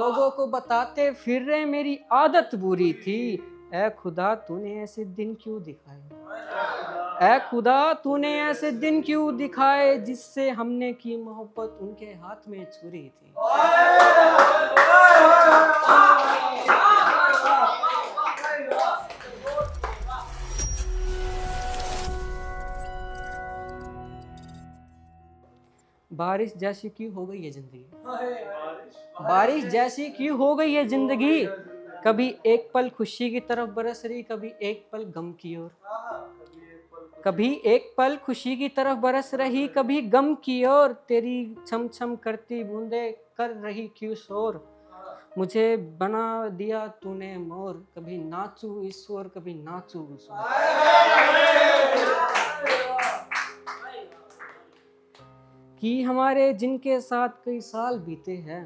लोगों को बताते फिर रहे मेरी आदत बुरी थी। ऐ खुदा तूने ऐसे दिन क्यों दिखाए, ऐ खुदा तूने ऐसे दिन क्यों दिखाए, जिससे हमने की मोहब्बत उनके हाथ में छुरी थी। बारिश जैसी क्यों हो गई है जिंदगी, बारिश जैसी क्यों हो गई है जिंदगी। कभी एक पल खुशी की तरफ बरस रही, कभी एक पल गम की ओर। कभी एक पल खुशी की तरफ बरस रही, कभी गम की ओर। तेरी छम छम करती बूंदे कर रही क्यों शोर। मुझे बना दिया तूने मोर, कभी नाचू इस ओर कभी नाचू उस ओर। कि हमारे जिनके साथ कई साल बीते हैं,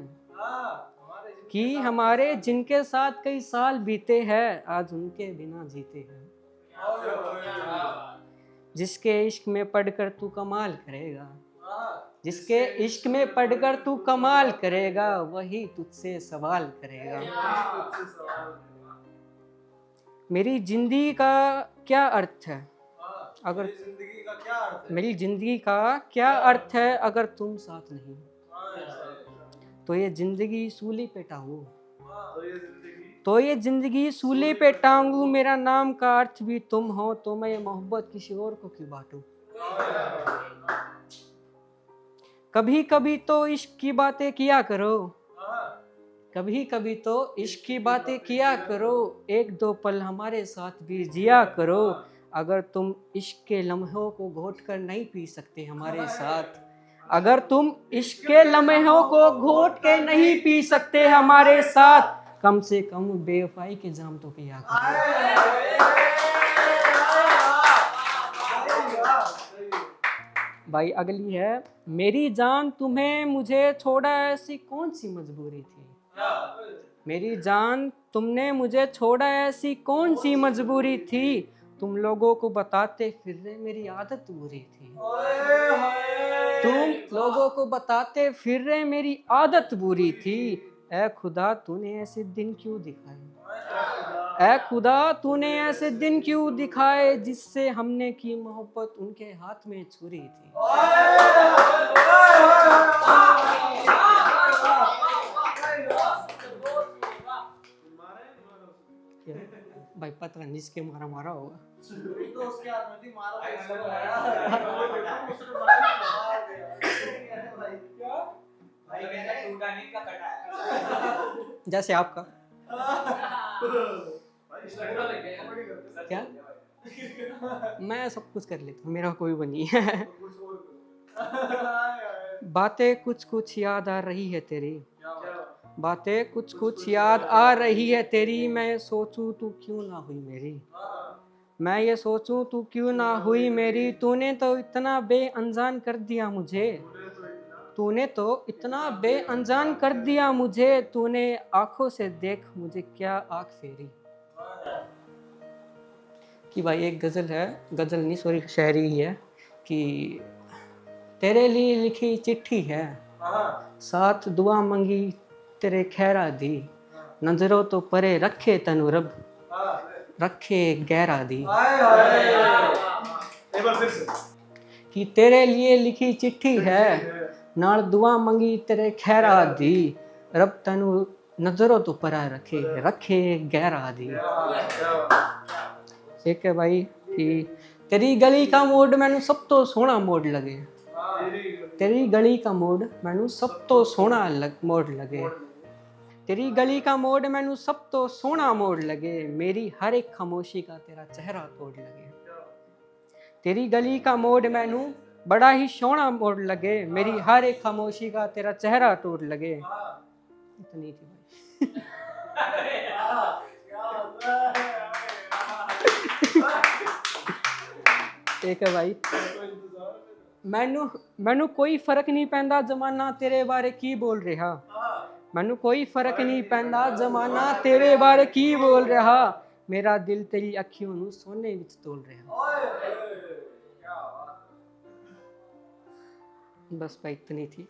कि हमारे जिनके साथ कई साल बीते हैं, आज उनके बिना जीते हैं। जिसके इश्क में पढ़कर तू कमाल करेगा, जिसके इश्क में पढ़कर तू कमाल करेगा, वही तुझसे सवाल करेगा। मेरी जिंदगी का क्या अर्थ है अगर मेरी जिंदगी का क्या अर्थ है अगर तुम साथ नहीं, तो ये जिंदगी सूली पे टांगू, तो ये जिंदगी सूली पे टांगू। मेरा नाम का अर्थ भी तुम हो, तो मैं ये मोहब्बत किसी और को क्यों बांटूं। कभी कभी तो इश्क की बातें किया करो, कभी कभी तो इश्क की बातें किया करो। एक दो पल हमारे साथ भी जिया करो। अगर तुम इश्क के लम्हों को घोट कर नहीं पी सकते हमारे साथ, अगर तुम इश्क के लम्हों को घोट के नहीं पी सकते हमारे साथ, कम से कम बेवफाई के जाम तो पिया करो। भाई अगली है, मेरी जान तुम्हें मुझे छोड़ा ऐसी कौन सी मजबूरी थी। मेरी जान तुमने मुझे छोड़ा ऐसी कौन सी मजबूरी थी। तुम लोगों को बताते फिर रहे मेरी आदत बुरी थी। तुम लोगों को बताते फिर रहे मेरी आदत बुरी थी। ऐ खुदा तूने ऐसे दिन क्यों दिखाए, ऐ खुदा तूने ऐसे दिन क्यों दिखाए, जिससे हमने की मोहब्बत उनके हाथ में छुरी थी। भाई पता नहीं जिसके मारा मारा होगा। तो उसके हाथ में थी, मारा जैसे आपका क्या, मैं सब कुछ कर लेता हूँ, मेरा कोई वो नहीं है। बातें कुछ कुछ याद आ रही है तेरी, बातें कुछ कुछ याद आ रही है तेरी। मैं सोचूं तू क्यों ना हुई मेरी, मैं ये सोचूं तू क्यों ना हुई मेरी। तूने तो इतना बेअंजान कर दिया मुझे, तूने तो इतना बेअंजान कर दिया मुझे। तूने आंखों से देख मुझे क्या आंख फेरी। कि भाई एक गजल है, गजल नहीं सॉरी शायरी ही है, कि तेरे लिए लिखी चिट्ठी है, साथ दुआ मंगी तेरे खैरा दी। नजरों तो परे रखे तनु रब, रखे गहरा दी। कि तेरे लिए लिखी चिट्ठी है, नाल दुआ मंगी तेरे खैरा दी। रब तनु नजरों तो परा रखे, रखे गहरा दी। एक है भाई कि तेरी गली का मोड़ मैनू सब तो सोहना मोड़ लगे, तेरी गली का मोड़ मैनू सब तो सोहना मोड़ लगे। तेरी गली का मोड़ मैनू सब तो सोहना मोड़ लगे। मेरी हर एक खामोशी का तेरा चेहरा तोड़ लगे। तेरी गली का मोड़ मैनू बड़ा ही सोहना मोड़ लगे। मेरी हर एक खामोशी का तेरा चेहरा तोड़ लगे। इतनी थी भाई। एक है भाई, मैनू कोई फर्क नहीं पैंदा जमाना तेरे बारे की बोल रहा। मैनू कोई फर्क नहीं पैंदा जमाना तेरे बारे की बोल रहा। मेरा दिल तेरी अखियों नू सोने विच तोल रहा। बस भाई इतनी थी।